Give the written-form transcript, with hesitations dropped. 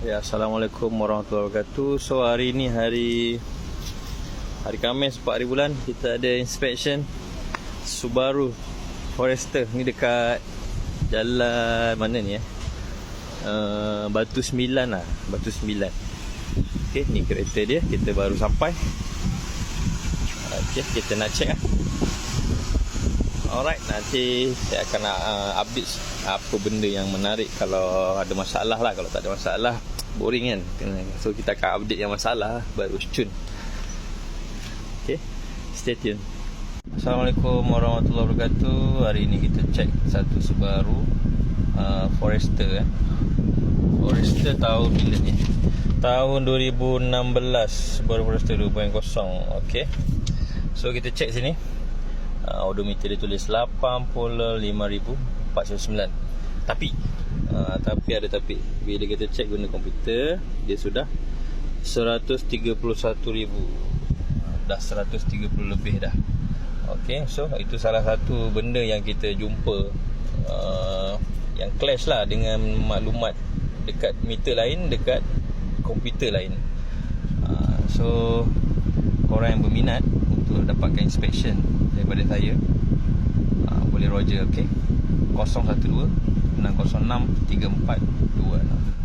Ya, Assalamualaikum warahmatullahi wabarakatuh. So hari ni hari Khamis 4 hari bulan, kita ada inspection Subaru Forester. Ni dekat jalan mana ni Batu 9 lah, Batu 9. Okey, ni kereta dia, kita baru sampai. Okey, kita nak check lah. Alright, nanti saya akan update apa benda yang menarik. Kalau ada masalah lah, kalau tak ada masalah boring kan. So kita akan update yang masalah baru cun. Okay, stay tune. Assalamualaikum warahmatullahi wabarakatuh. Hari ini kita check satu Subaru Forester Forester tahun bila ni? Tahun 2016, Subaru Forester 2.0. Okay, so kita check sini. Odometer dia tulis 85,409. Tapi bila kita cek guna komputer, dia sudah 131,000. Dah 130 lebih dah. Okay, so itu salah satu benda yang kita jumpa yang clash lah dengan maklumat dekat meter lain, dekat komputer lain. So korang yang berminat untuk dapatkan inspection daripada saya, boleh Roger. Okay, 012 606 3426.